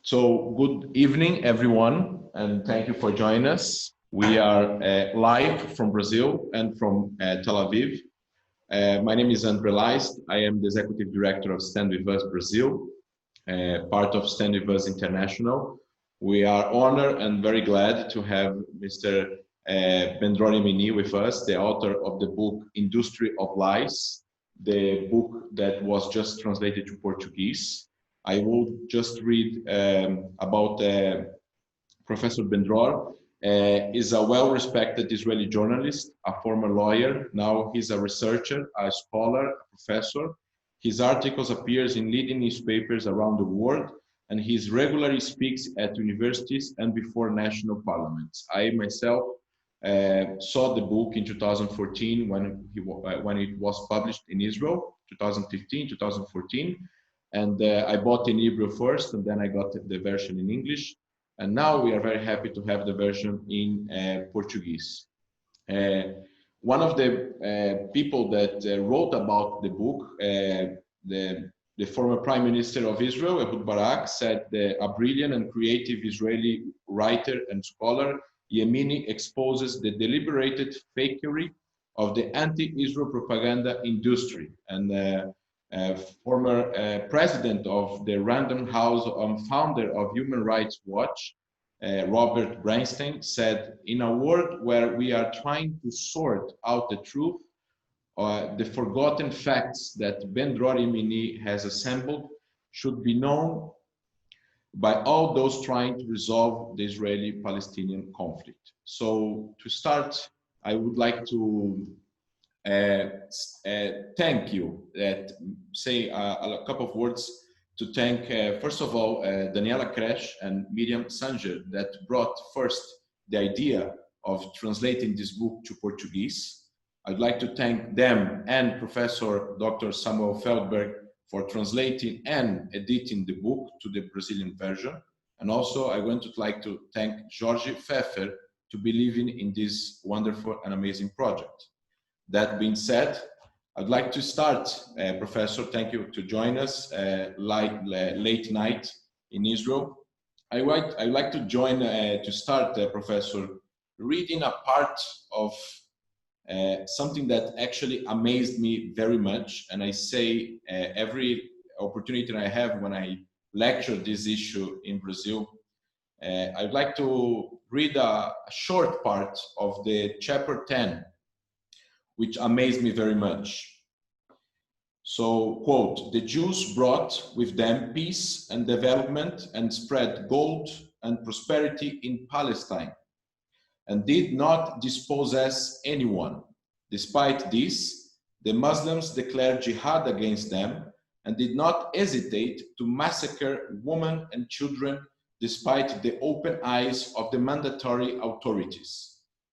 So good evening, everyone, and thank you for joining us. We are live from Brazil and from Tel Aviv. My name is Ben-Dror Yemini. I am the Executive Director of StandWithUs Brasil, part of StandWithUs International. We are honored and very glad to have Mr. Ben-Dror Yemini with us, the author of the book Indústria of Lies, the book that was just translated to Portuguese. I will just read about Professor Ben-Dror. Is a well-respected Israeli journalist, a former lawyer. Now he's a researcher, a scholar, a professor. His articles appears in leading newspapers around the world, and he regularly speaks at universities and before national parliaments. I myself saw the book in 2014 when it was published in Israel, 2015, 2014. And I bought in Hebrew first, and then I got the version in English. And now we are very happy to have the version in Portuguese. One of the people that wrote about the book, the former Prime Minister of Israel, Ehud Barak, said a brilliant and creative Israeli writer and scholar, Yemini, exposes the deliberated fakery of the anti-Israel propaganda industry. And former president of the Random House and founder of Human Rights Watch, Robert Bernstein, said, in a world where we are trying to sort out the truth, the forgotten facts that Ben-Dror Yemini has assembled should be known by all those trying to resolve the Israeli-Palestinian conflict. So to start, I would like to thank you, say a couple of words to thank, first of all, Daniela Kresh and Miriam Sanger that brought first the idea of translating this book to Portuguese. I'd like to thank them and Professor Dr. Samuel Feldberg for translating and editing the book to the Brazilian version. And also I would like to thank Jorge Pfeffer to believing in this wonderful and amazing project. That being said, I'd like to start, Professor, thank you to join us late night in Israel. I'd like to join, to start, Professor, reading a part of something that actually amazed me very much. And I say every opportunity I have when I lecture this issue in Brazil, I'd like to read a short part of the chapter 10, which amazed me very much. So, quote, the Jews brought with them peace and development and spread gold and prosperity in Palestine and did not dispossess anyone. Despite this, the Muslims declared jihad against them and did not hesitate to massacre women and children despite the open eyes of the mandatory authorities.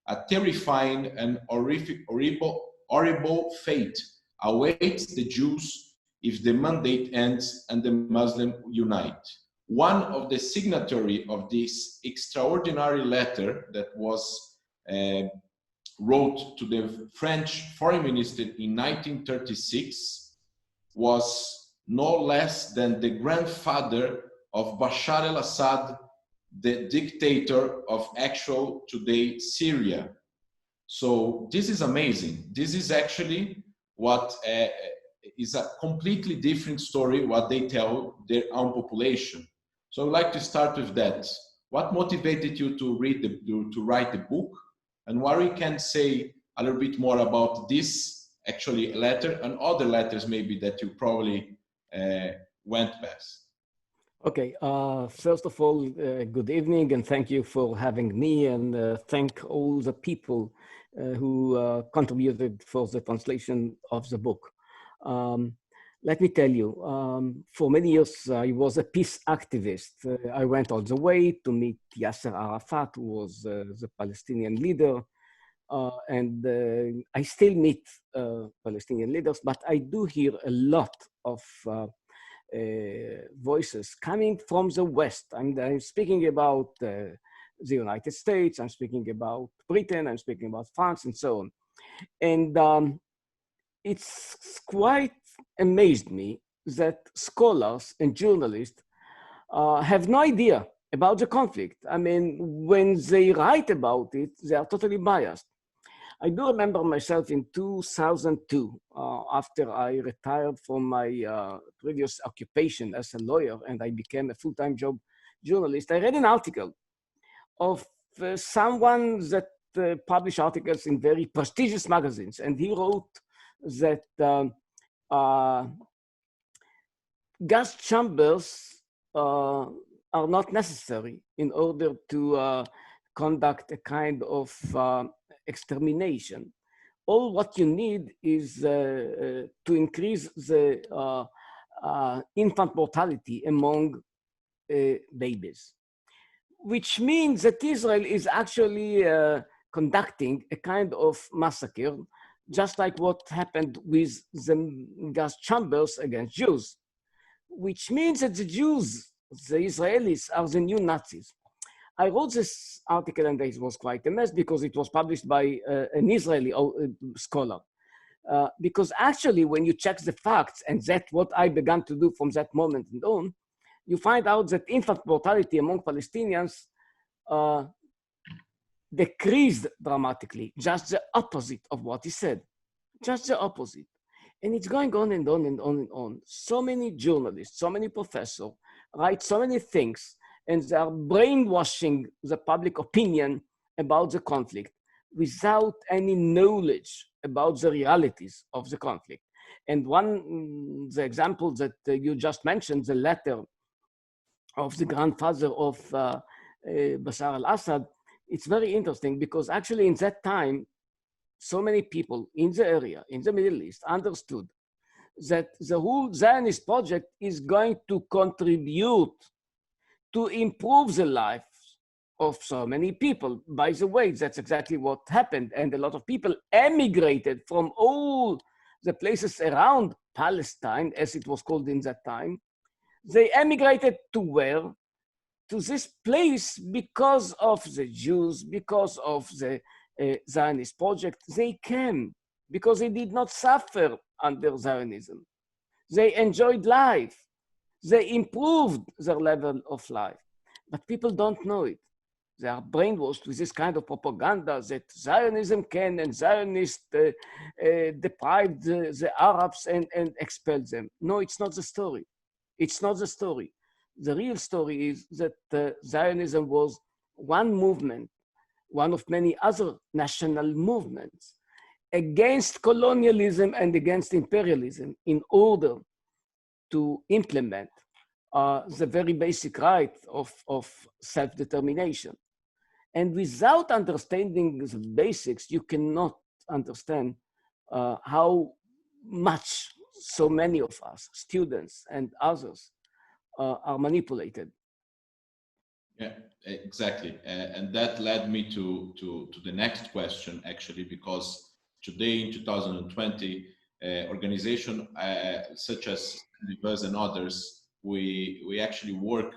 A terrifying and horrible fate awaits the Jews if the mandate ends and the Muslims unite. One of the signatories of this extraordinary letter that was wrote to the French foreign minister in 1936 was no less than the grandfather of Bashar al-Assad, the dictator of actual today Syria. So this is amazing. This is actually what is a completely different story what they tell their own population. So I'd like to start with that. What motivated you to write the book, and what we can say a little bit more about this actually letter and other letters maybe that you probably went past. Okay, first of all, good evening, and thank you for having me, and thank all the people who contributed for the translation of the book. Let me tell you, for many years, I was a peace activist. I went all the way to meet Yasser Arafat, who was the Palestinian leader, and I still meet Palestinian leaders, but I do hear a lot of voices coming from the West. I'm speaking about the United States, I'm speaking about Britain, I'm speaking about France, and so on. And it's quite amazed me that scholars and journalists have no idea about the conflict. I mean, when they write about it, they are totally biased. I do remember myself in 2002, after I retired from my previous occupation as a lawyer and I became a full-time journalist, I read an article of someone that published articles in very prestigious magazines. And he wrote that gas chambers are not necessary in order to conduct a kind of extermination. All what you need is to increase the infant mortality among babies, which means that Israel is actually conducting a kind of massacre, just like what happened with the gas chambers against Jews, which means that the Jews, the Israelis, are the new Nazis. I wrote this article and it was quite a mess because it was published by an Israeli scholar. Because actually, when you check the facts, and that's what I began to do from that moment and on, you find out that infant mortality among Palestinians decreased dramatically, just the opposite of what he said, just the opposite. And it's going on and on and on and on. So many journalists, so many professors write so many things, and they are brainwashing the public opinion about the conflict without any knowledge about the realities of the conflict. And the example that you just mentioned, the letter of the grandfather of Bashar al-Assad, it's very interesting because actually in that time, so many people in the area, in the Middle East, understood that the whole Zionist project is going to contribute to improve the lives of so many people. By the way, that's exactly what happened. And a lot of people emigrated from all the places around Palestine, as it was called in that time. They emigrated to where? To this place because of the Jews, because of the Zionist project. They came because they did not suffer under Zionism. They enjoyed life. They improved their level of life. But people don't know it. They are brainwashed with this kind of propaganda that Zionism can and Zionists deprived the Arabs and expelled them. No, it's not the story. It's not the story. The real story is that Zionism was one movement, one of many other national movements against colonialism and against imperialism in order to implement the very basic right of self-determination. And without understanding the basics, you cannot understand how much so many of us, students and others, are manipulated. Yeah, exactly. And that led me to the next question, actually, because today in 2020, organizations such as StandWithUs and others, we actually work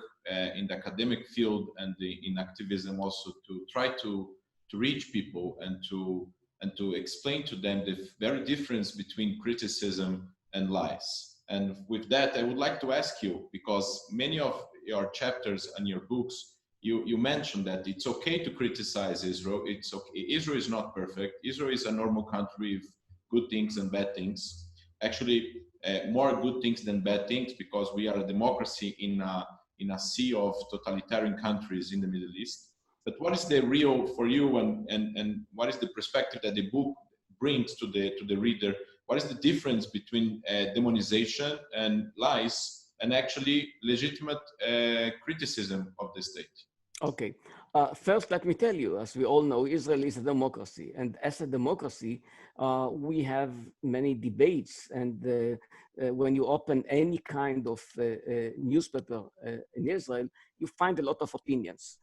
in the academic field and in activism also to try to reach people and to explain to them the very difference between criticism and lies. And with that, I would like to ask you, because many of your chapters and your books, you mentioned that it's okay to criticize Israel. It's okay. Israel is not perfect. Israel is a normal country with good things and bad things. Actually, more good things than bad things, because we are a democracy in a sea of totalitarian countries in the Middle East. But what is the real for you, and what is the perspective that the book brings to the reader? What is the difference between demonization and lies and actually legitimate criticism of the state? Okay. First, let me tell you, as we all know, Israel is a democracy. And as a democracy, we have many debates. And when you open any kind of newspaper in Israel, you find a lot of opinions.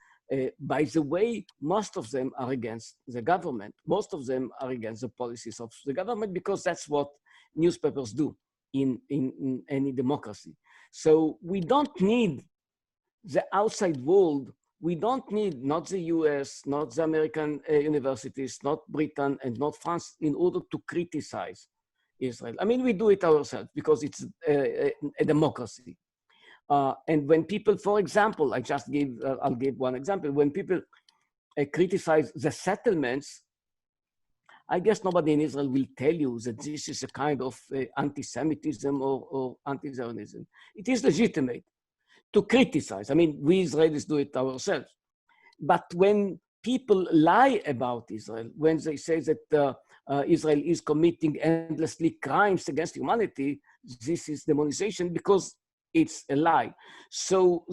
By the way, most of them are against the government. Most of them are against the policies of the government, because that's what newspapers do in any democracy. So we don't need the outside world. We don't need not the US, not the American universities, not Britain, and not France in order to criticize Israel. I mean, we do it ourselves because it's a democracy. And when people, for example, I'll give one example. When people criticize the settlements, I guess nobody in Israel will tell you that this is a kind of anti-Semitism or anti-Zionism. It is legitimate to criticize. I mean, we Israelis do it ourselves. But when people lie about Israel, when they say that Israel is committing endlessly crimes against humanity, this is demonization because it's a lie. So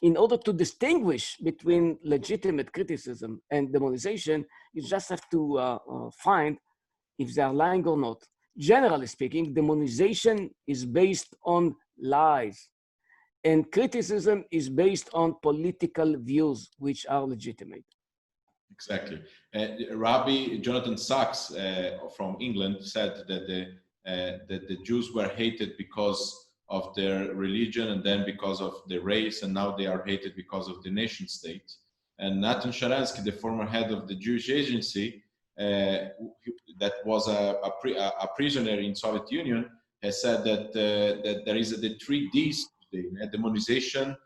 in order to distinguish between legitimate criticism and demonization, you just have to find if they are lying or not. Generally speaking, demonization is based on lies, and criticism is based on political views, which are legitimate. Exactly. Rabbi Jonathan Sachs from England said that the Jews were hated because of their religion, and then because of the race, and now they are hated because of the nation state. And Nathan Sharansky, the former head of the Jewish Agency, that was a prisoner in Soviet Union, has said that there is the 3 Ds today: demonization,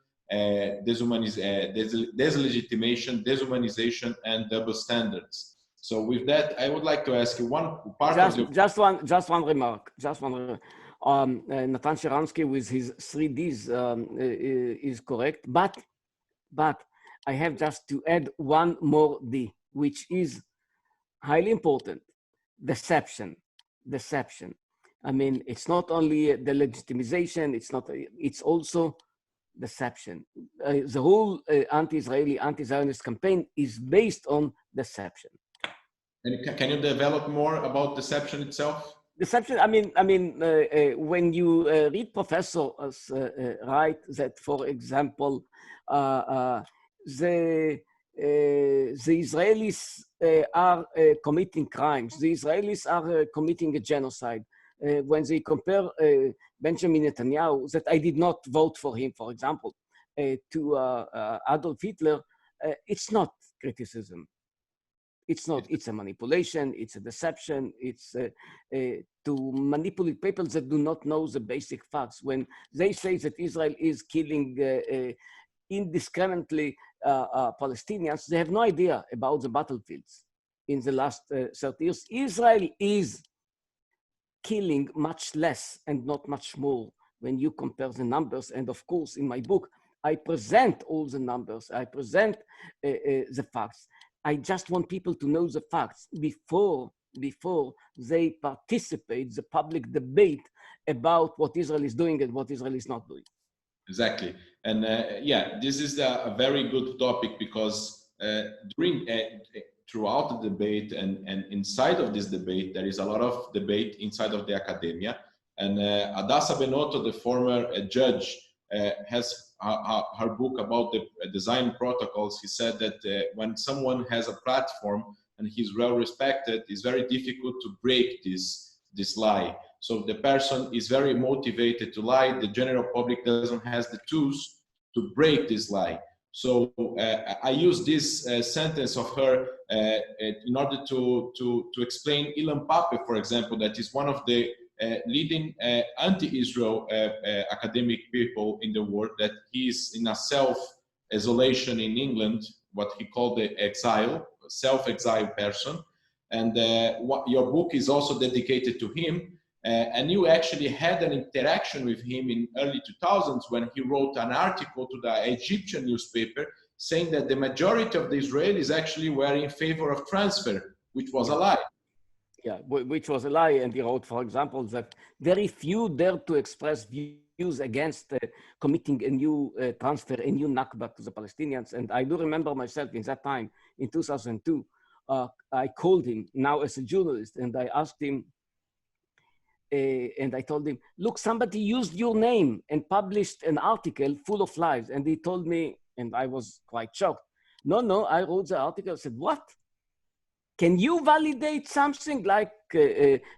deslegitimation, deshumanization, and double standards. So with that, I would like to ask you one part just one remark. Natan Sharansky with his 3 Ds is correct, but I have just to add one more D, which is highly important: deception. I mean, it's not only the legitimization; it's also deception. The whole anti-Israeli, anti-Zionist campaign is based on deception. And can you develop more about deception itself? Deception. I mean, when you read professors write that, for example, the Israelis are committing crimes. The Israelis are committing a genocide. When they compare Benjamin Netanyahu, that I did not vote for him, for example, to Adolf Hitler, it's not criticism. It's not. It's a manipulation. It's a deception. It's to manipulate people that do not know the basic facts. When they say that Israel is killing indiscriminately Palestinians, they have no idea about the battlefields in the last 30 years. Israel is killing much less and not much more when you compare the numbers. And of course, in my book, I present all the numbers. I present the facts. I just want people to know the facts before they participate the public debate about what Israel is doing and what Israel is not doing. Exactly. And yeah, this is a very good topic because throughout the debate and inside of this debate, there is a lot of debate inside of the academia. And Adassa Benotto, the former judge, has her book about the design protocols. He said that when someone has a platform and he's well respected, it's very difficult to break this lie. So the person is very motivated to lie. The general public doesn't have the tools to break this lie. So I use this sentence of her in order to explain Ilan Pappé, for example, that is one of the leading anti-Israel academic people in the world, that he is in a self-isolation in England, what he called the exile, self-exiled person. And your book is also dedicated to him. And you actually had an interaction with him in early 2000s when he wrote an article to the Egyptian newspaper saying that the majority of the Israelis actually were in favor of transfer, which was a lie. Yeah, which was a lie. And he wrote, for example, that very few dared to express views against committing a new transfer, a new Nakba to the Palestinians. And I do remember myself in that time, in 2002, I called him now as a journalist, and I asked him, and I told him, look, somebody used your name and published an article full of lies. And he told me, and I was quite shocked, no, I wrote the article. I said, what? Can you validate something like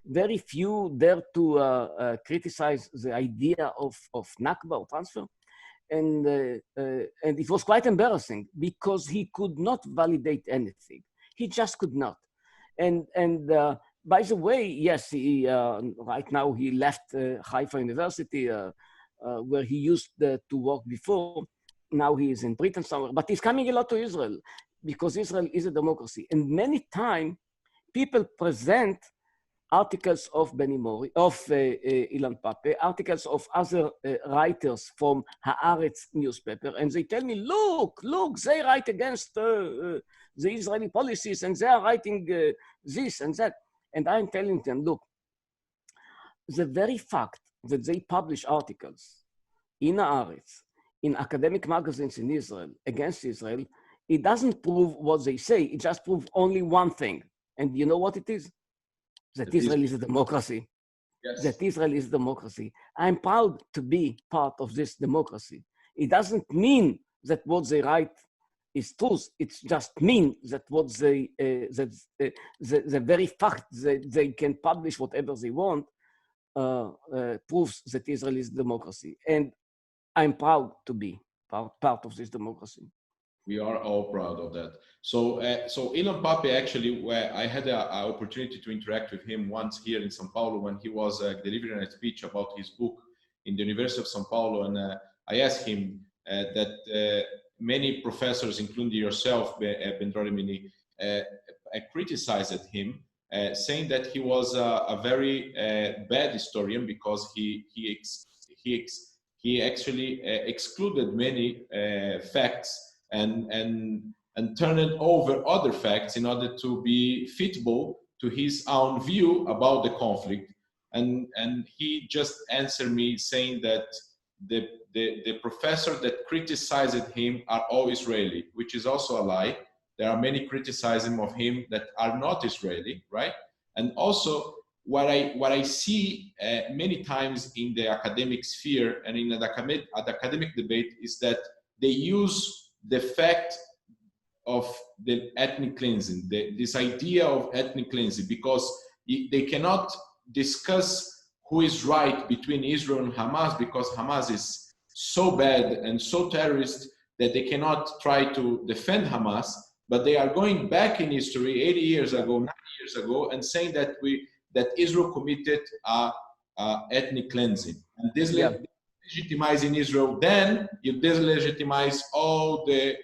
very few dare to criticize the idea of Nakba or transfer? And it was quite embarrassing because he could not validate anything. He just could not. And by the way, yes, he, right now he left Haifa University where he used to work before. Now he is in Britain somewhere, but he's coming a lot to Israel because Israel is a democracy. And many times people present articles of Benny Mori, of Ilan Pappé, articles of other writers from Haaretz newspaper, and they tell me, look, they write against the Israeli policies, and they are writing this and that. And I'm telling them, look, the very fact that they publish articles in Haaretz, in academic magazines in Israel, against Israel, it doesn't prove what they say, it just proves only one thing. And you know what it is? That Israel is a democracy. Yes. That Israel is a democracy. I'm proud to be part of this democracy. It doesn't mean that what they write is truth. It just means that what they, the very fact that they can publish whatever they want proves that Israel is a democracy. And I'm proud to be part of this democracy. We are all proud of that. So Ilan Pappé, actually, I had an opportunity to interact with him once here in São Paulo when he was delivering a speech about his book in the University of São Paulo. And I asked him that many professors, including yourself, Ben-Dror Yemini, criticized him, saying that he was a very bad historian because he actually excluded many facts and turned over other facts in order to be fitable to his own view about the conflict. And he just answered me saying that the professor that criticized him are all Israeli, which is also a lie. There are many criticisms of him that are not Israeli, right? And also what I see many times in the academic sphere and in the academic debate is that they use the fact of the ethnic cleansing, this idea of ethnic cleansing, because they cannot discuss who is right between Israel and Hamas, because Hamas is so bad and so terrorist that they cannot try to defend Hamas, but they are going back in history 80 years ago, 90 years ago, and saying that Israel committed ethnic cleansing. And this legitimizing Israel, then you delegitimize all the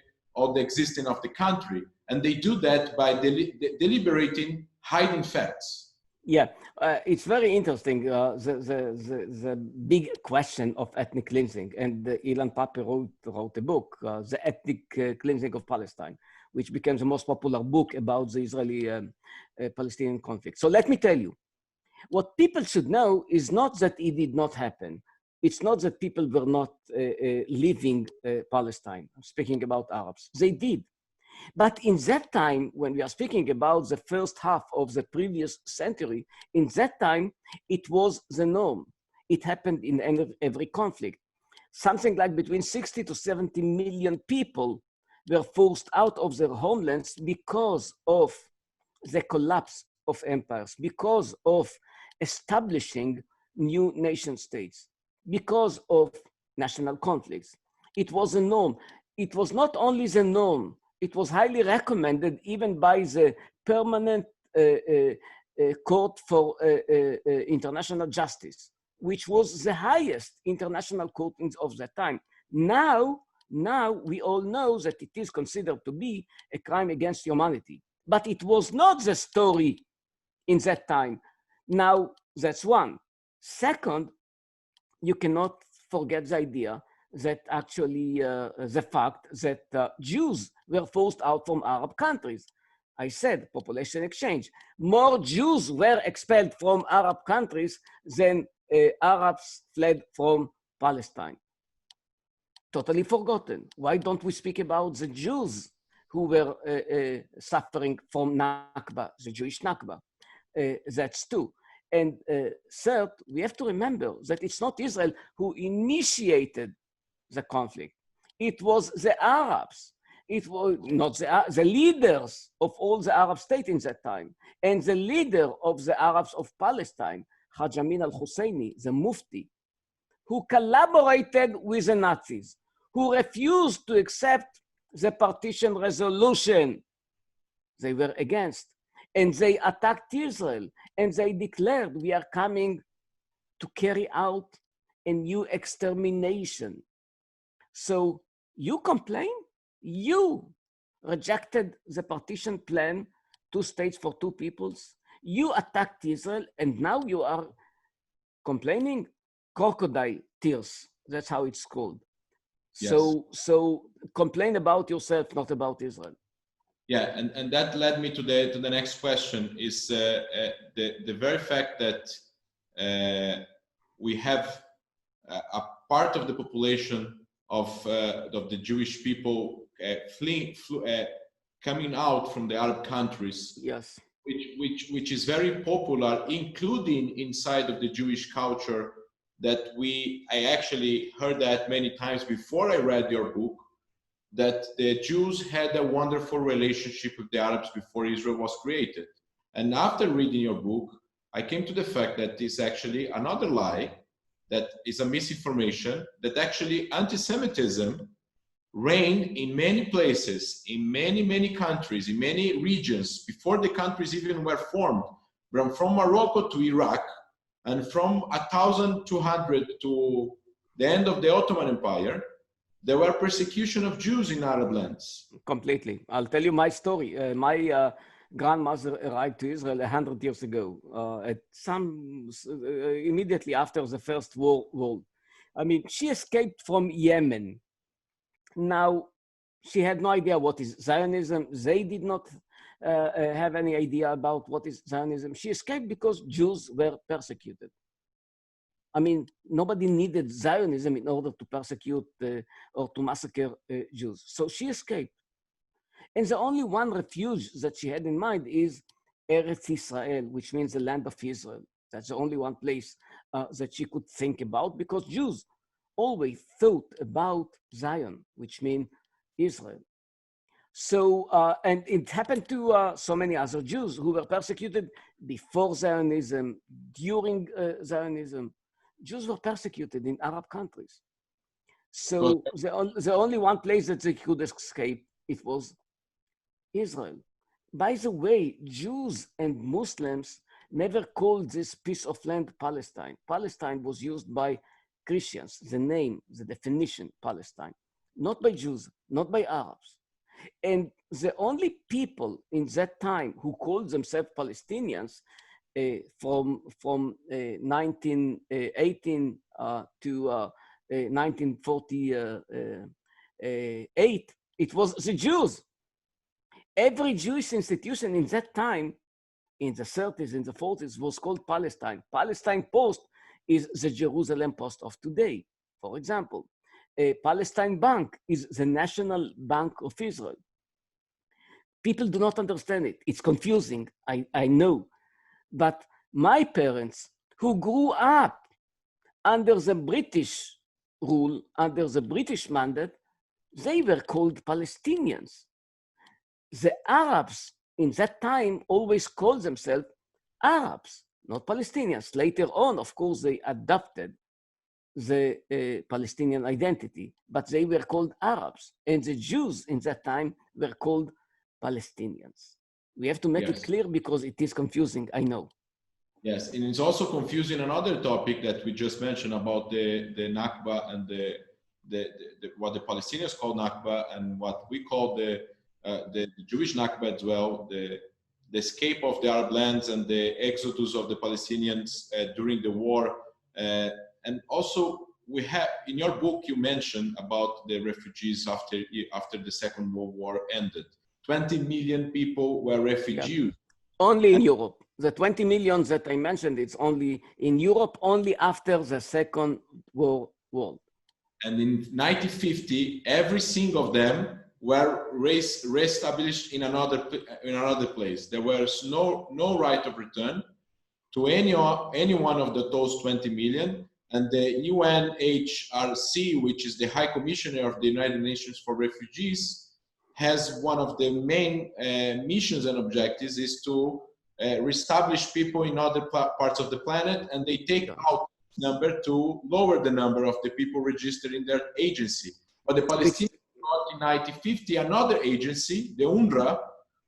existence of the country. And they do that by deliberating, hiding facts. Yeah, it's very interesting, the big question of ethnic cleansing. And Ilan Pappé wrote a book, The Ethnic Cleansing of Palestine, which became the most popular book about the Israeli-Palestinian conflict. So let me tell you, what people should know is not that it did not happen. It's not that people were not leaving Palestine. I'm speaking about Arabs. They did. But in that time, when we are speaking about the first half of the previous century, in that time, it was the norm. It happened in every conflict. Something like between 60 to 70 million people were forced out of their homelands because of the collapse of empires, because of establishing new nation states, because of national conflicts. It was a norm. It was not only the norm, it was highly recommended even by the Permanent Court for International Justice, which was the highest international court of that time. Now we all know that it is considered to be a crime against humanity, but it was not the story in that time. Now, that's one. Second, you cannot forget the idea that actually the fact that Jews were forced out from Arab countries. I said population exchange. More Jews were expelled from Arab countries than Arabs fled from Palestine. Totally forgotten. Why don't we speak about the Jews who were suffering from Nakba, the Jewish Nakba? That's two. And third, we have to remember that it's not Israel who initiated the conflict. It was the Arabs. It was not the leaders of all the Arab states in that time. And the leader of the Arabs of Palestine, Haj Amin al-Husseini, the Mufti, who collaborated with the Nazis, who refused to accept the partition resolution. They were against. And they attacked Israel. And they declared, we are coming to carry out a new extermination. So you complain, you rejected the partition plan, 2 states for 2 peoples. You attacked Israel, and now you are complaining. Crocodile tears, that's how it's called. Yes. So complain about yourself, not about Israel. Yeah, and that led me to the next question, is the very fact that we have a part of the population of the Jewish people coming out from the Arab countries. Yes. Which is very popular, including inside of the Jewish culture, that I actually heard that many times before I read your book, that the Jews had a wonderful relationship with the Arabs before Israel was created. And after reading your book, I came to the fact that it's actually another lie, that is a misinformation, that actually anti-Semitism reigned in many places, in many countries, in many regions, before the countries even were formed, from Morocco to Iraq, and from 1200 to the end of the Ottoman Empire, there were persecution of Jews in Arab lands. Completely. I'll tell you my story. My grandmother arrived to Israel 100 years ago, immediately after the First World War. I mean, she escaped from Yemen. Now, she had no idea what is Zionism. They did not have any idea about what is Zionism. She escaped because Jews were persecuted. I mean, nobody needed Zionism in order to persecute or to massacre Jews. So she escaped. And the only one refuge that she had in mind is Eretz Israel, which means the land of Israel. That's the only one place that she could think about, because Jews always thought about Zion, which means Israel. So, and it happened to so many other Jews who were persecuted before Zionism, during Zionism. Jews were persecuted in Arab countries. So the only one place that they could escape, it was Israel. By the way, Jews and Muslims never called this piece of land Palestine. Palestine was used by Christians, the name, the definition, Palestine, not by Jews, not by Arabs. And the only people in that time who called themselves Palestinians from 1918 to 1948, it was the Jews. Every Jewish institution in that time, in the 30s, in the 40s, was called Palestine. Palestine Post is the Jerusalem Post of today, for example. Palestine Bank is the National Bank of Israel. People do not understand it. It's confusing, I know. But my parents, who grew up under the British rule, under the British mandate, they were called Palestinians. The Arabs in that time always called themselves Arabs, not Palestinians. Later on, of course, they adopted the Palestinian identity, but they were called Arabs. And the Jews in that time were called Palestinians. We have to make it clear because it is confusing, I know. Yes, and it's also confusing another topic that we just mentioned about the Nakba and what the Palestinians call Nakba and what we call the Jewish Nakba as well, the escape of the Arab lands and the exodus of the Palestinians during the war. And also, we have, in your book, you mentioned about the refugees after the Second World War ended. 20 million people were refugees. Yeah. Only in Europe. The 20 million that I mentioned, it's only in Europe, only after the Second World War. And in 1950, every single of them were reestablished in another place. There was no right of return to any one of those 20 million. And the UNHRC, which is the High Commissioner of the United Nations for Refugees, has one of the main missions and objectives is to reestablish people in other parts of the planet, and they take out this number to lower the number of the people registered in their agency. But the Palestinians brought in 1950 another agency, the UNRWA,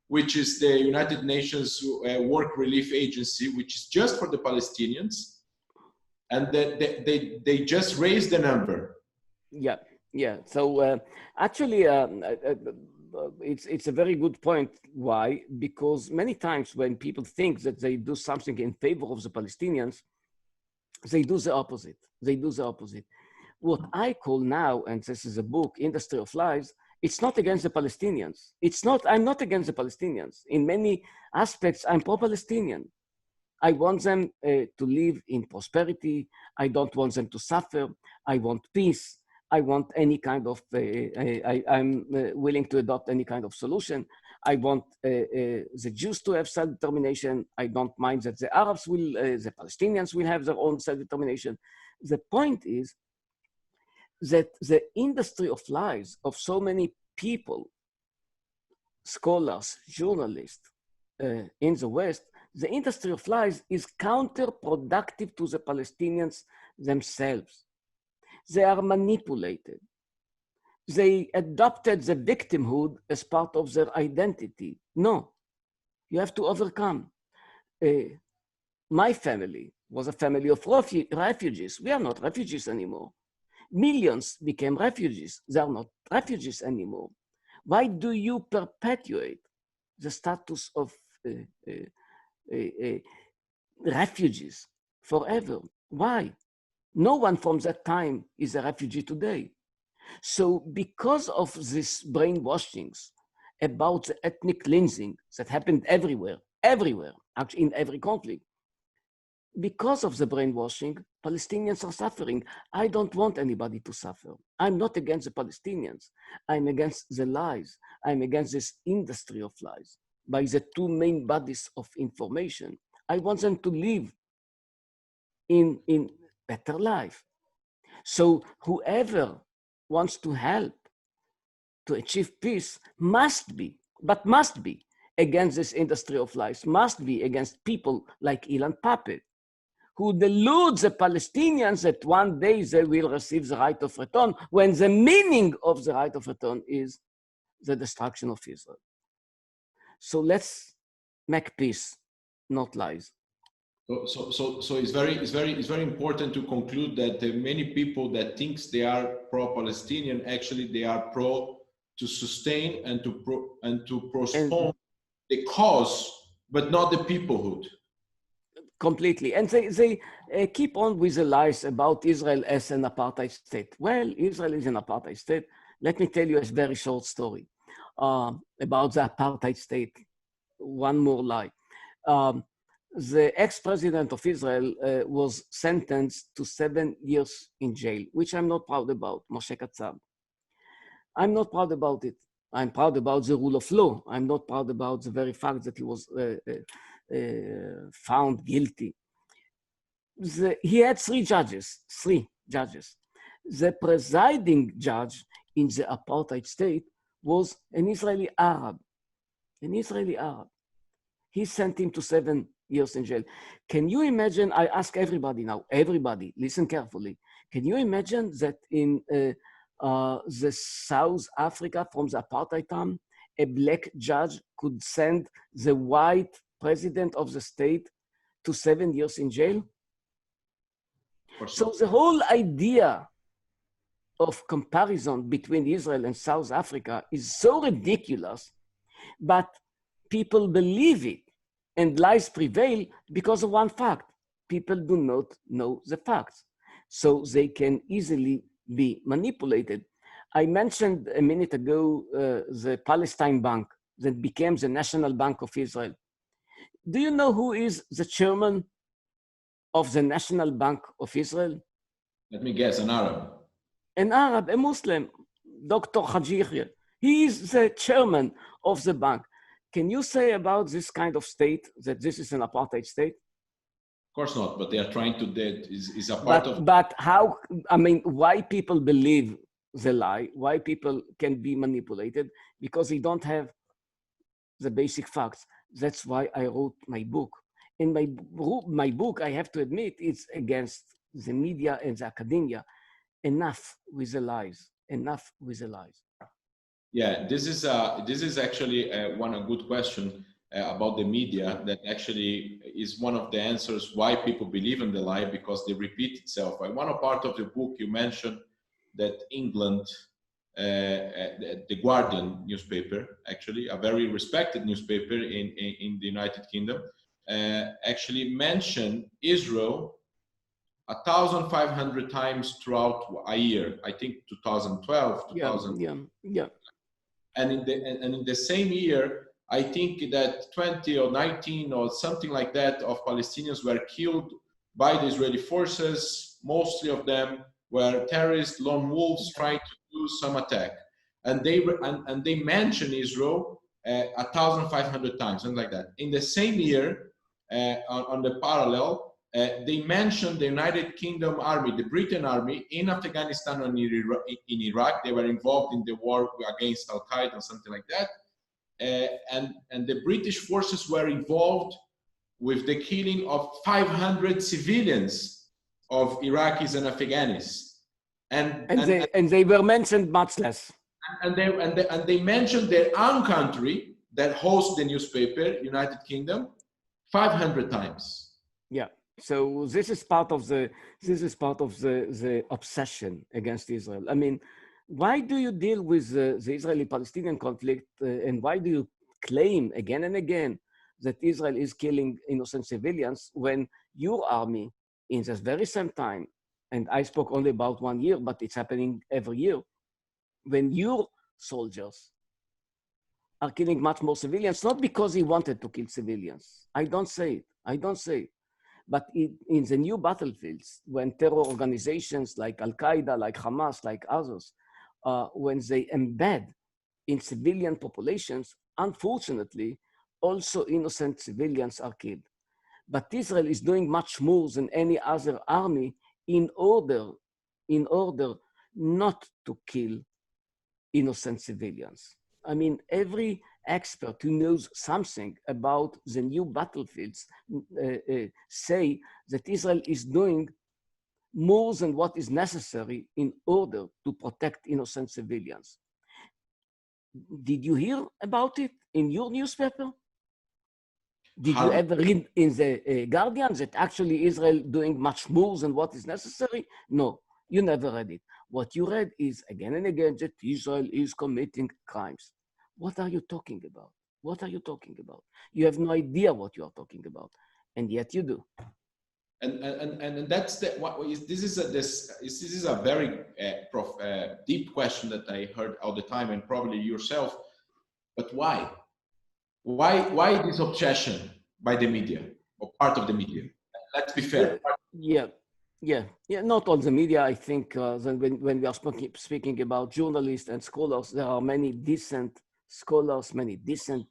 which is the United Nations Work Relief Agency, which is just for the Palestinians. and they just raised the number. Yeah, yeah. So actually, it's a very good point. Why? Because many times when people think that they do something in favor of the Palestinians, they do the opposite. They do the opposite. What I call now, and this is a book, Industry of Lies, it's not against the Palestinians. I'm not against the Palestinians. In many aspects, I'm pro-Palestinian. I want them to live in prosperity. I don't want them to suffer. I want peace. I want any kind of, I'm willing to adopt any kind of solution. I want the Jews to have self-determination. I don't mind that the Arabs will, the Palestinians will have their own self-determination. The point is that the industry of lies of so many people, scholars, journalists in the West, the industry of lies is counterproductive to the Palestinians themselves. They are manipulated. They adopted the victimhood as part of their identity. No, you have to overcome. My family was a family of refugees. We are not refugees anymore. Millions became refugees. They are not refugees anymore. Why do you perpetuate the status of refugees forever? Why? No one from that time is a refugee today. So because of these brainwashings about the ethnic cleansing that happened everywhere, actually in every conflict, because of the brainwashing, Palestinians are suffering. I don't want anybody to suffer. I'm not against the Palestinians. I'm against the lies. I'm against this industry of lies by the two main bodies of information. I want them to live in better life. So whoever wants to help to achieve peace must be against this industry of lies, must be against people like Ilan Pappé, who deludes the Palestinians that one day they will receive the right of return, when the meaning of the right of return is the destruction of Israel. So let's make peace, not lies. So it's very important to conclude that the many people that thinks they are pro-Palestinian, actually they are pro to sustain and to postpone the cause, but not the peoplehood. Completely. And they keep on with the lies about Israel as an apartheid state. Well, Israel is an apartheid state. Let me tell you a very short story about the apartheid state. One more lie. The ex-president of Israel was sentenced to 7 years in jail, which I'm not proud about, Moshe Katsav. I'm not proud about it. I'm proud about the rule of law. I'm not proud about the very fact that he was found guilty. He had three judges. The presiding judge in the apartheid state was an Israeli Arab. He sent him to 7 years in jail. Can you imagine, I ask everybody now, everybody, listen carefully. Can you imagine that in the South Africa from the apartheid time, a black judge could send the white president of the state to 7 years in jail? So the whole idea of comparison between Israel and South Africa is so ridiculous, but people believe it, and lies prevail because of one fact. People do not know the facts, so they can easily be manipulated. I mentioned a minute ago the Palestine Bank that became the National Bank of Israel. Do you know who is the chairman of the National Bank of Israel? Let me guess, an Arab. An Arab, a Muslim, Dr. Haji Yahya. He is the chairman of the bank. Can you say about this kind of state that this is an apartheid state? Of course not, but they are trying to, that is a part of... But how, I mean, why people believe the lie, why people can be manipulated? Because they don't have the basic facts. That's why I wrote my book. In my book, I have to admit, it's against the media and the academia. Enough with the lies, enough with the lies. Yeah, this is actually a good question. about the media that actually is one of the answers why people believe in the lie, because they repeat itself. In one part of the book, you mentioned that England, the Guardian newspaper, actually a very respected newspaper in the United Kingdom, actually mentioned Israel 1,500 times throughout a year. I think 2012, 2000. Yeah. And in the same year, I think that 20 or 19 or something like that of Palestinians were killed by the Israeli forces. Mostly of them were terrorists, lone wolves trying to do some attack. And they mention Israel 1,500 times, something like that. In the same year, on the parallel, they mentioned the United Kingdom Army, the Britain Army in Afghanistan and in Iraq. They were involved in the war against Al-Qaeda or something like that. And the British forces were involved with the killing of 500 civilians of Iraqis and Afghanis. And they were mentioned much less. And they mentioned their own country that hosts the newspaper, United Kingdom, 500 times. Yeah. So this is part of the obsession against Israel. I mean, why do you deal with the Israeli-Palestinian conflict and why do you claim again and again that Israel is killing innocent civilians when your army in this very same time, and I spoke only about 1 year, but it's happening every year, when your soldiers are killing much more civilians, not because he wanted to kill civilians. I don't say it. But in the new battlefields, when terror organizations like Al-Qaeda, like Hamas, like others, when they embed in civilian populations, unfortunately, also innocent civilians are killed. But Israel is doing much more than any other army in order not to kill innocent civilians. I mean, every expert who knows something about the new battlefields say that Israel is doing more than what is necessary in order to protect innocent civilians. Did you hear about it in your newspaper? Did you ever read in the Guardian that actually Israel doing much more than what is necessary? No, you never read it. What you read is again and again that Israel is committing crimes. What are you talking about? What are you talking about? You have no idea what you are talking about, and yet you do. And that's this is a very deep question that I heard all the time, and probably yourself. But why? Why this obsession by the media or part of the media? Let's be fair. Yeah. Not all the media. I think when we are speaking about journalists and scholars, there are many decent scholars, many decent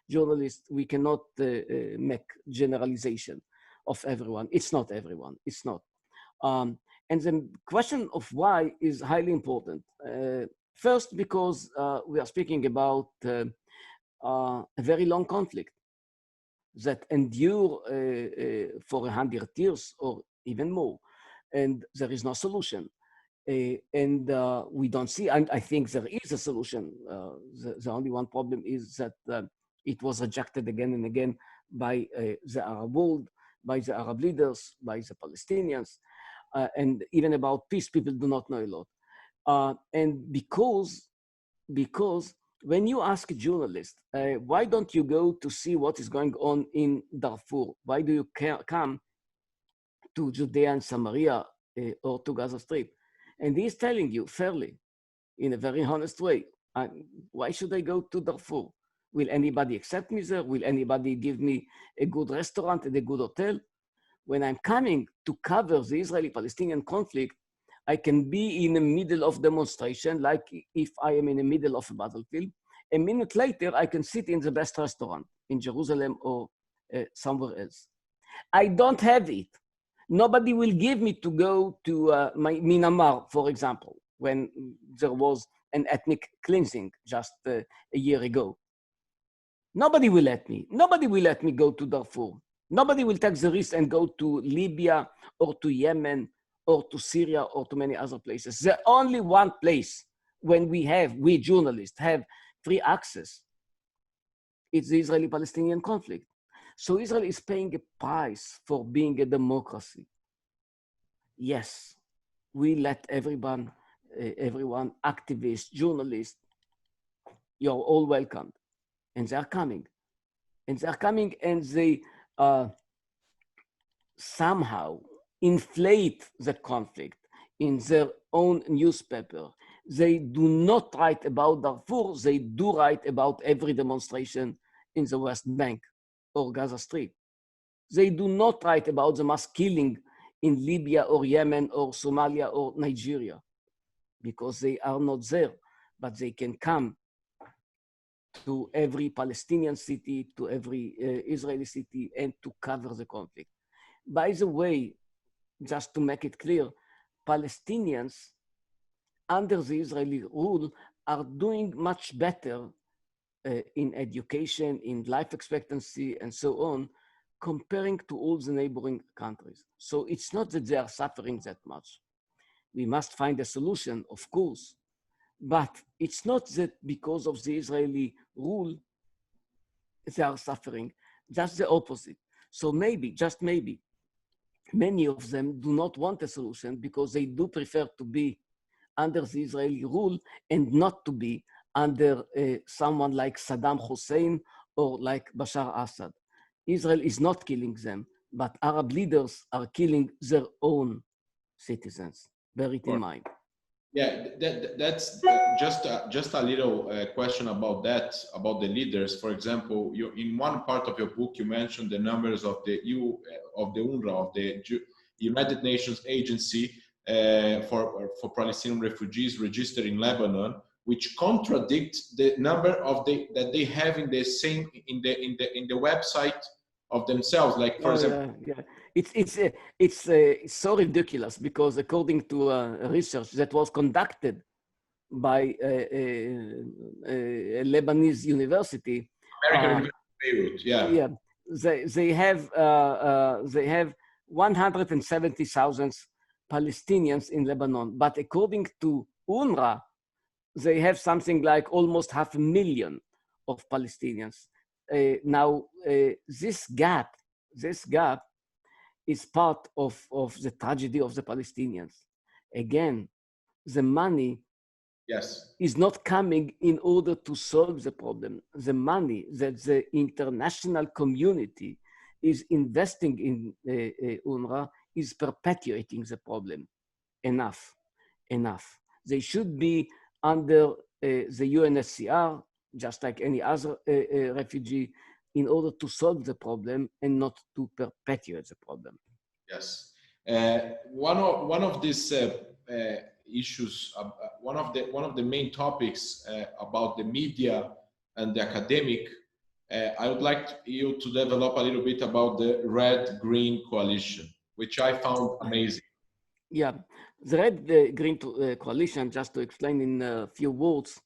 journalists. We cannot make generalization of everyone. It's not everyone. It's not. And the question of why is highly important. First, because we are speaking about a very long conflict that endure for 100 years or even more, and there is no solution. And we don't see, and I think there is a solution. The only one problem is that it was rejected again and again by the Arab world, by the Arab leaders, by the Palestinians, and even about peace, people do not know a lot. And because when you ask a journalist, why don't you go to see what is going on in Darfur? Why do you come to Judea and Samaria or to Gaza Strip? And he's telling you fairly, in a very honest way, why should I go to Darfur? Will anybody accept me there? Will anybody give me a good restaurant and a good hotel? When I'm coming to cover the Israeli-Palestinian conflict, I can be in the middle of demonstration, like if I am in the middle of a battlefield. A minute later, I can sit in the best restaurant in Jerusalem or somewhere else. I don't have it. Nobody will give me to go to Myanmar, for example, when there was an ethnic cleansing just a year ago. Nobody will let me. Nobody will let me go to Darfur. Nobody will take the risk and go to Libya or to Yemen or to Syria or to many other places. The only one place when we journalists have free access it's the Israeli-Palestinian conflict. So Israel is paying a price for being a democracy. Yes, we let everyone, activists, journalists, you're all welcomed. And they're coming. And they're coming and they somehow inflate the conflict in their own newspaper. They do not write about Darfur, they do write about every demonstration in the West Bank or Gaza Strip. They do not write about the mass killing in Libya or Yemen or Somalia or Nigeria because they are not there, but they can come to every Palestinian city, to every Israeli city, and to cover the conflict. By the way, just to make it clear, Palestinians under the Israeli rule are doing much better in education, in life expectancy, and so on, comparing to all the neighboring countries. So it's not that they are suffering that much. We must find a solution, of course, but it's not that because of the Israeli rule, they are suffering, just the opposite. So maybe, just maybe, many of them do not want a solution because they do prefer to be under the Israeli rule and not to be under someone like Saddam Hussein or like Bashar Assad. Israel is not killing them, but Arab leaders are killing their own citizens. Bear it in mind. Yeah, that's just a little question about that, about the leaders. For example, in one part of your book, you mentioned the numbers of the UNRWA, of the United Nations Agency for Palestinian refugees registered in Lebanon, which contradicts the number of that they have in the same in the website of themselves. Like for example, yeah. It's so ridiculous because according to research that was conducted by a Lebanese university, American University, yeah, they have 170,000 Palestinians in Lebanon, but according to UNRWA, they have something like almost 500,000 of Palestinians. Now, this gap is part of the tragedy of the Palestinians. Again, the money is not coming in order to solve the problem. The money that the international community is investing in UNRWA is perpetuating the problem. Enough. They should be under the UNHCR, just like any other refugee, in order to solve the problem and not to perpetuate the problem. Yes. One of these issues, one of the main topics about the media and the academic, I would like you to develop a little bit about the Red-Green Coalition, which I found amazing. Yeah, the Red-Green Coalition, just to explain in a few words,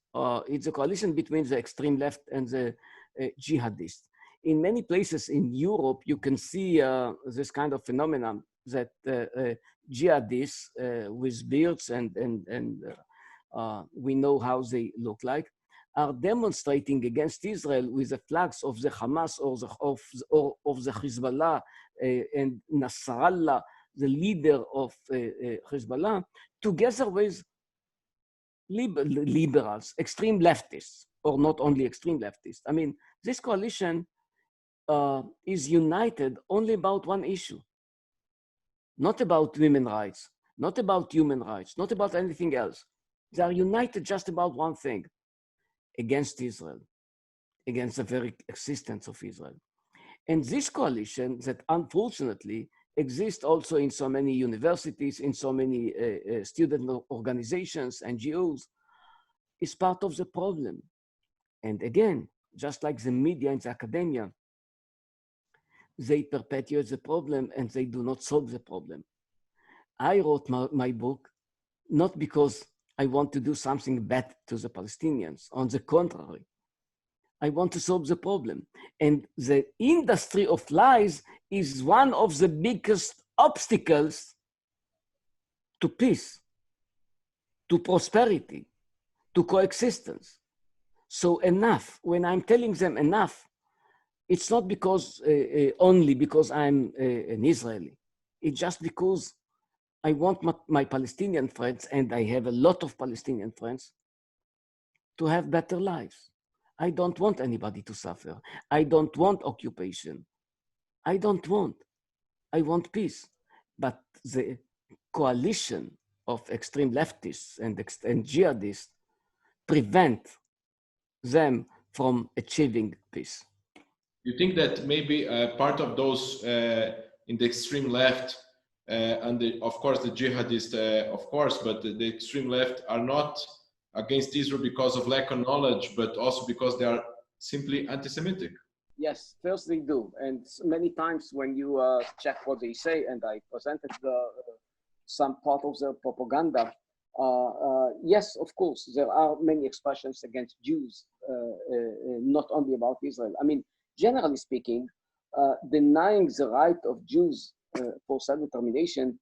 it's a coalition between the extreme left and the jihadists. In many places in Europe, you can see this kind of phenomenon that jihadists with beards and we know how they look like, are demonstrating against Israel with the flags of the Hamas or of the Hezbollah and Nasrallah, the leader of Hezbollah, together with liberals, extreme leftists, or not only extreme leftists. I mean, this coalition is united only about one issue, not about women's rights, not about human rights, not about anything else. They are united just about one thing, against Israel, against the very existence of Israel. And this coalition that unfortunately exists also in so many universities, in so many student organizations, NGOs, is part of the problem. And again, just like the media and the academia, they perpetuate the problem and they do not solve the problem. I wrote my book not because I want to do something bad to the Palestinians. On the contrary, I want to solve the problem. And the industry of lies is one of the biggest obstacles to peace, to prosperity, to coexistence. So enough, when I'm telling them enough, It's not because only because I'm an Israeli. It's just because I want my Palestinian friends, and I have a lot of Palestinian friends, to have better lives. I don't want anybody to suffer. I don't want occupation. I don't want. I want peace. But the coalition of extreme leftists and jihadists prevent them from achieving peace. You think that maybe part of those in the extreme left and of course the jihadists, of course, but the extreme left are not against Israel because of lack of knowledge, but also because they are simply anti-Semitic? Yes, first they do. And many times when you check what they say, and I presented some part of their propaganda, yes, of course, there are many expressions against Jews, not only about Israel. I mean, generally speaking, denying the right of Jews for self-determination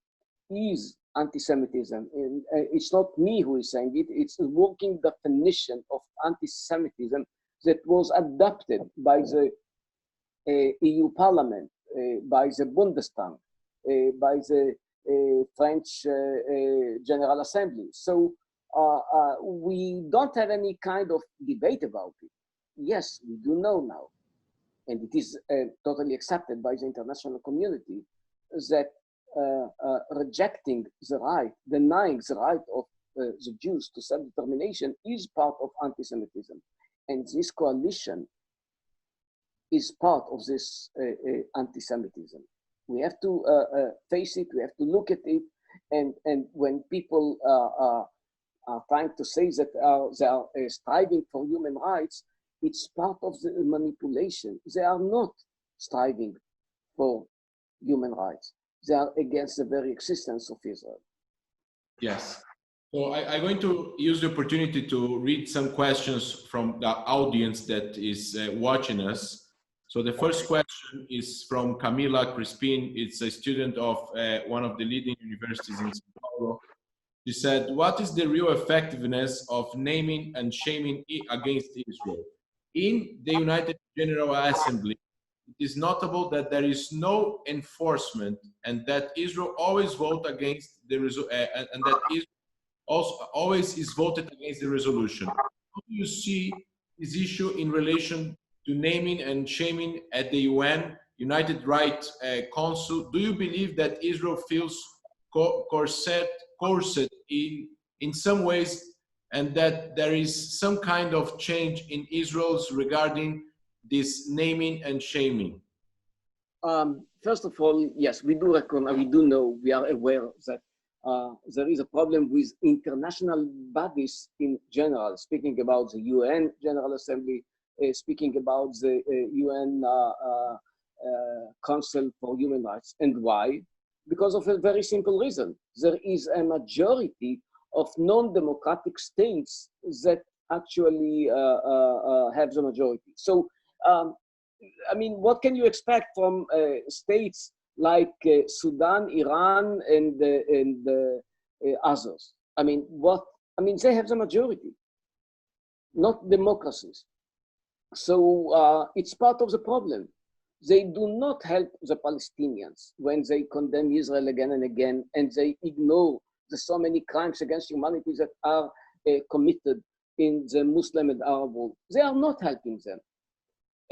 is anti-Semitism. And it's not me who is saying it, it's a working definition of anti-Semitism that was adopted by the EU Parliament, by the Bundestag, by the French General Assembly. So we don't have any kind of debate about it. Yes, we do know now, and it is totally accepted by the international community, that rejecting the right, denying the right of the Jews to self-determination is part of anti-Semitism. And this coalition is part of this anti-Semitism. We have to face it, we have to look at it, and when people are trying to say that they are striving for human rights, it's part of the manipulation. They are not striving for human rights. They are against the very existence of Israel. Yes. So I'm going to use the opportunity to read some questions from the audience that is watching us. So the first question is from Camila Crispin. It's a student of one of the leading universities in São Paulo. She said, what is the real effectiveness of naming and shaming against Israel? In the United General Assembly, it is notable that there is no enforcement and that Israel always votes against the and that Israel also always is voted against the resolution. How do you see this issue in relation to naming and shaming at the UN, United Rights Council? Do you believe that Israel feels corset in some ways, and that there is some kind of change in Israel's regarding this naming and shaming? First of all, yes, we do recognize, we do know, we are aware that there is a problem with international bodies in general, speaking about the UN General Assembly, speaking about the UN Council for Human Rights. And why? Because of a very simple reason. There is a majority of non-democratic states that actually have the majority. So, I mean, what can you expect from states like Sudan, Iran, and others? I mean, they have the majority, not democracies. So it's part of the problem. They do not help the Palestinians when they condemn Israel again and again, and they ignore the so many crimes against humanity that are committed in the Muslim and Arab world. They are not helping them.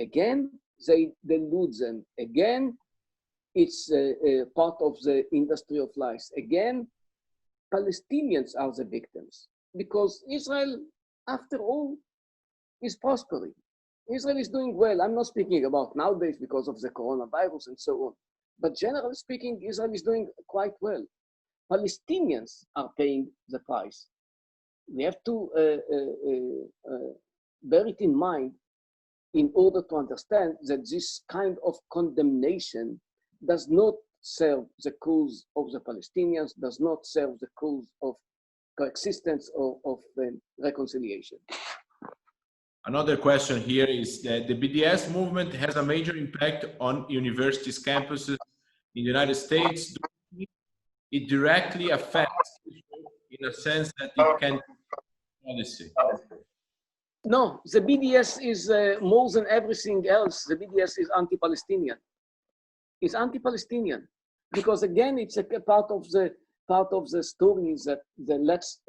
Again, they delude them. Again, it's part of the industry of lies. Again, Palestinians are the victims because Israel, after all, is prospering. Israel is doing well. I'm not speaking about nowadays because of the coronavirus and so on. But generally speaking, Israel is doing quite well. Palestinians are paying the price. We have to bear it in mind in order to understand that this kind of condemnation does not serve the cause of the Palestinians, does not serve the cause of coexistence or of reconciliation. Another question here is that the BDS movement has a major impact on universities' campuses in the United States. It directly affects in a sense that it can policy. No, the BDS is more than everything else. The BDS is anti-Palestinian. It's anti-Palestinian because again, it's a part of the story that let's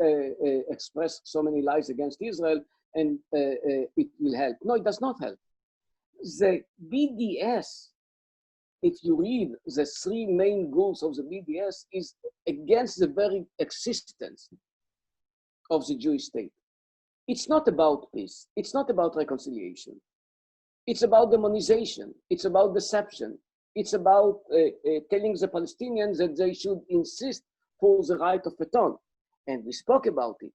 express so many lies against Israel and it will help. No, it does not help. The BDS, if you read the three main goals of the BDS, is against the very existence of the Jewish state. It's not about peace. It's not about reconciliation. It's about demonization. It's about deception. It's about telling the Palestinians that they should insist for the right of return. And we spoke about it.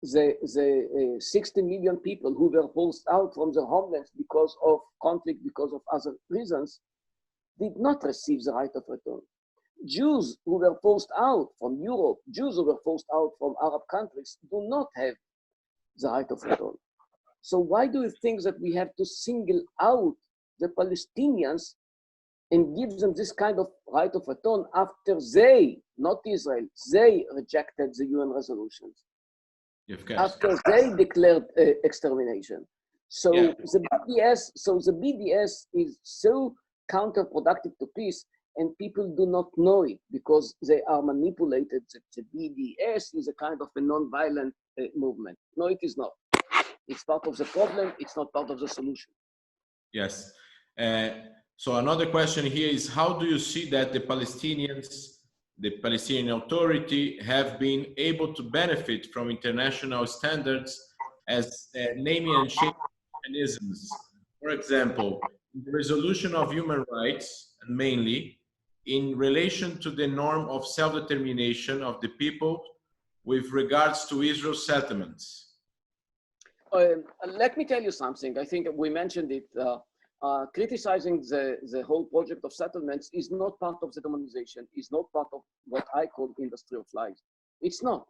The 60 million people who were forced out from their homelands because of conflict, because of other reasons, did not receive the right of return. Jews who were forced out from Europe, Jews who were forced out from Arab countries do not have the right of return. So why do you think that we have to single out the Palestinians and give them this kind of right of return after they, not Israel, they rejected the UN resolutions? After they declared extermination. So yeah. the BDS is so counterproductive to peace, and people do not know it because they are manipulated. The BDS is a kind of a non-violent movement. No, it is not. It's part of the problem. It's not part of the solution. Yes. So another question here is, how do you see that the Palestinians, the Palestinian Authority, have been able to benefit from international standards as naming and shaming mechanisms? For example, in the resolution of human rights, and mainly in relation to the norm of self-determination of the people with regards to Israel's settlements. Let me tell you something. I think we mentioned it. Criticizing the whole project of settlements is not part of the demonization, is not part of what I call industry of lies. It's not.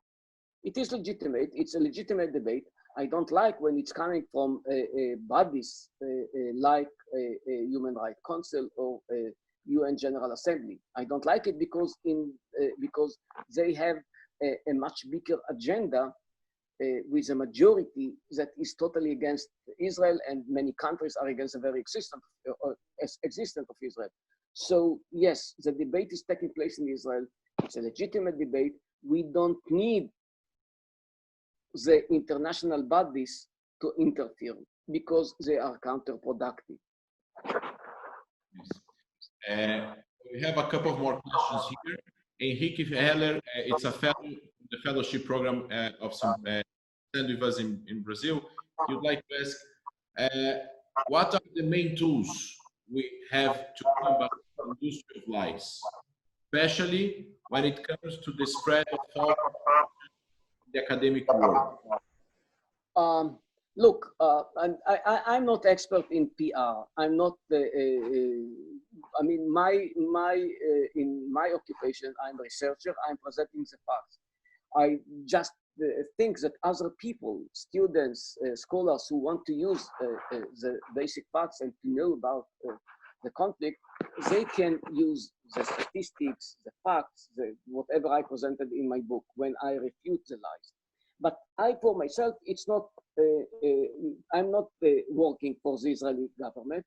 It is legitimate. It's a legitimate debate. I don't like when it's coming from bodies like Human Rights Council or UN General Assembly. I don't like it because they have a much bigger agenda with a majority that is totally against Israel, and many countries are against the very existence of Israel. So yes, the debate is taking place in Israel. It's a legitimate debate. We don't need the international bodies to interfere because they are counterproductive. We have a couple of more questions here. Enrique Heller, it's a fellow in the fellowship program of StandWithUs in Brazil. You'd like to ask, what are the main tools we have to combat the industry of lies, especially when it comes to the spread of false in the academic world? Look, I'm not expert in PR. I'm not. I mean, in my occupation, I'm a researcher. I'm presenting the facts. I just think that other people, students, scholars who want to use the basic facts and to know about the conflict, they can use the statistics, the facts, whatever I presented in my book when I refute the lies. But I, for myself, it's not. I'm not working for the Israeli government.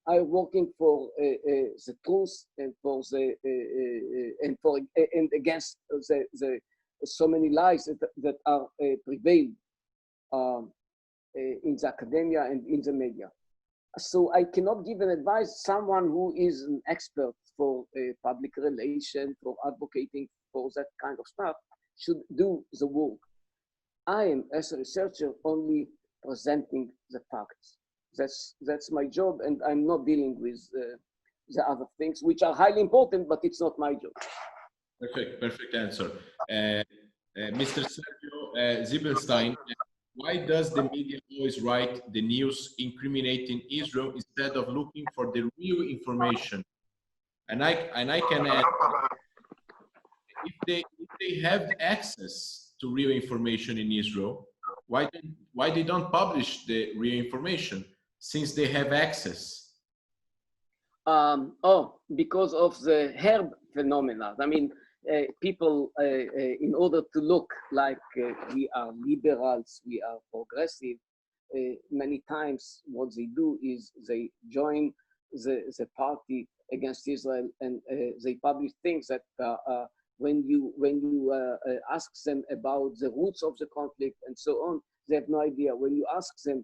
I'm working for the truth and for the and against the so many lies that are prevailed in the academia and in the media. So I cannot give an advice. Someone who is an expert for public relations, for advocating for that kind of stuff, should do the work. I am, as a researcher, only presenting the facts. That's my job, and I'm not dealing with the other things, which are highly important, but it's not my job. Perfect answer. Mr. Sergio Ziebenstein, why does the media always write the news incriminating Israel instead of looking for the real information? And I can add, if they have access to real information in Israel, why they don't publish the real information since they have access? Because of the herb phenomena. I mean, people, in order to look like we are liberals, we are progressive, many times what they do is they join the party against Israel, and they publish things that when you ask them about the roots of the conflict and so on, they have no idea. When you ask them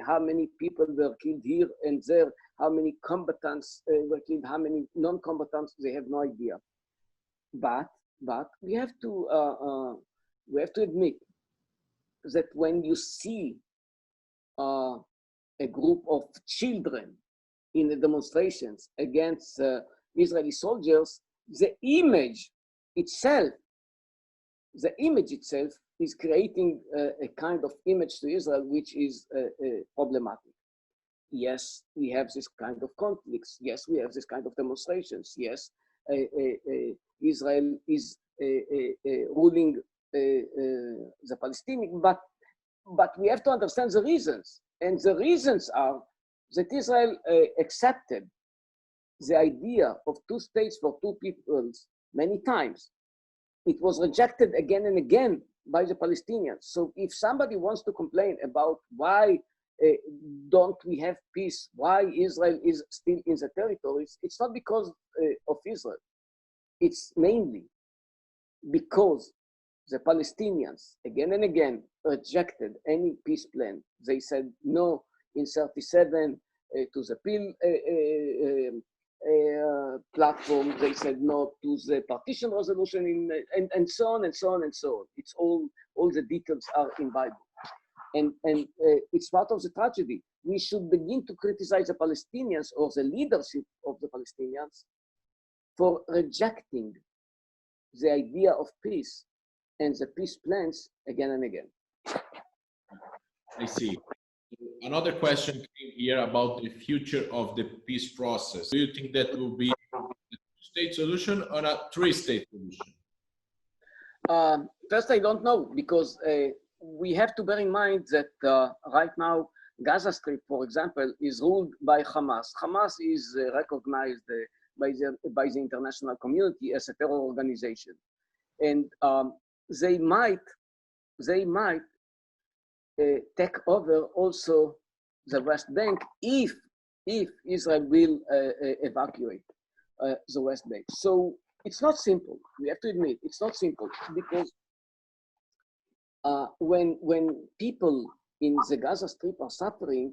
how many people were killed here and there, how many combatants were killed, how many non-combatants, they have no idea. But we have to admit that when you see a group of children in the demonstrations against Israeli soldiers, the image itself is creating a kind of image to Israel which is problematic. Yes, we have this kind of conflicts. Yes, we have this kind of demonstrations. Yes, Israel is ruling the Palestinians, but we have to understand the reasons. And the reasons are that Israel accepted the idea of two states for two peoples many times. It was rejected again and again by the Palestinians. So if somebody wants to complain about why don't we have peace, why Israel is still in the territories, it's not because of Israel. It's mainly because the Palestinians again and again rejected any peace plan. They said no in 1937 to the Peel platform. They said no to the partition resolution, and so on and so on and so on. It's all the details are in Bible. And it's part of the tragedy. We should begin to criticize the Palestinians or the leadership of the Palestinians for rejecting the idea of peace and the peace plans again and again. I see. Another question came here about the future of the peace process. Do you think that will be a two-state solution or a three-state solution? First, I don't know, because we have to bear in mind that right now, Gaza Strip, for example, is ruled by Hamas. Hamas is recognized by the international community as a terror organization. And they might take over also the West Bank if Israel will evacuate the West Bank. So it's not simple. We have to admit it's not simple, because when people in the Gaza Strip are suffering,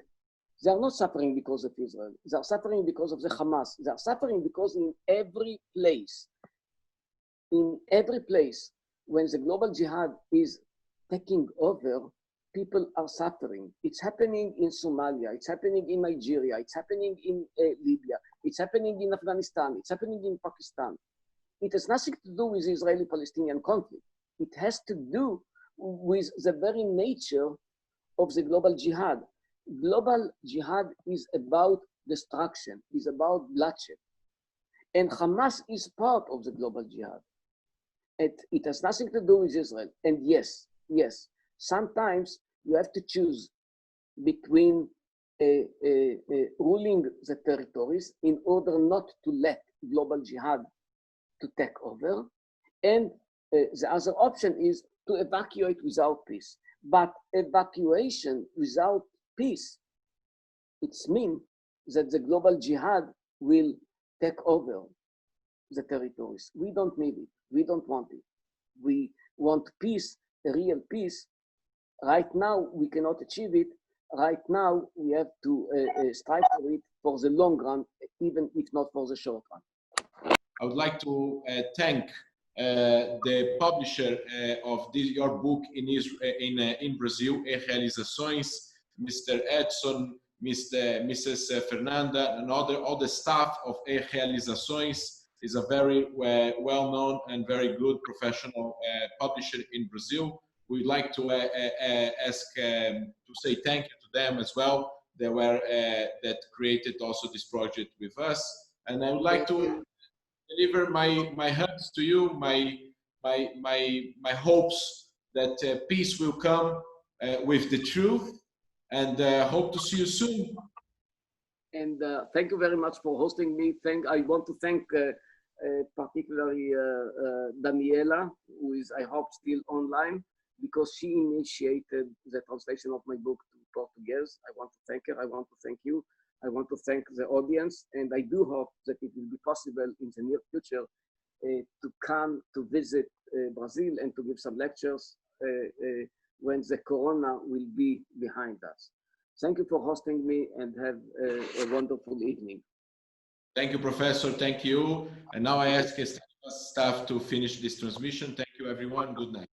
they are not suffering because of Israel. They are suffering because of the Hamas. They are suffering because in every place, when the global jihad is taking over, people are suffering. It's happening in Somalia. It's happening in Nigeria. It's happening in Libya. It's happening in Afghanistan. It's happening in Pakistan. It has nothing to do with the Israeli-Palestinian conflict. It has to do with the very nature of the global jihad. Global jihad is about destruction, is about bloodshed. And Hamas is part of the global jihad. It has nothing to do with Israel. And yes, sometimes you have to choose between ruling the territories in order not to let global jihad to take over. And the other option is to evacuate without peace. But evacuation without peace, it means that the global jihad will take over the territories. We don't need it. We don't want it. We want peace, a real peace. Right now, we cannot achieve it. Right now, we have to strive for it for the long run, even if not for the short run. I would like to thank the publisher of your book in Brazil, É Realizações, Mr. Edson, Mrs. Fernanda, and all the staff of É Realizações. Is a very well-known and very good professional publisher in Brazil. We'd like to ask to say thank you to them as well. They were that created also this project with us, and I would like to deliver my hugs to you, my hopes that peace will come with the truth, and hope to see you soon. And thank you very much for hosting me. I want to thank particularly Daniela, who is, I hope, still online, because she initiated the translation of my book to Portuguese. I want to thank her. I want to thank you. I want to thank the audience. And I do hope that it will be possible in the near future to come to visit Brazil and to give some lectures when the corona will be behind us. Thank you for hosting me, and have a wonderful evening. Thank you, Professor. Thank you. And now I ask staff to finish this transmission. Thank you, everyone. Good night.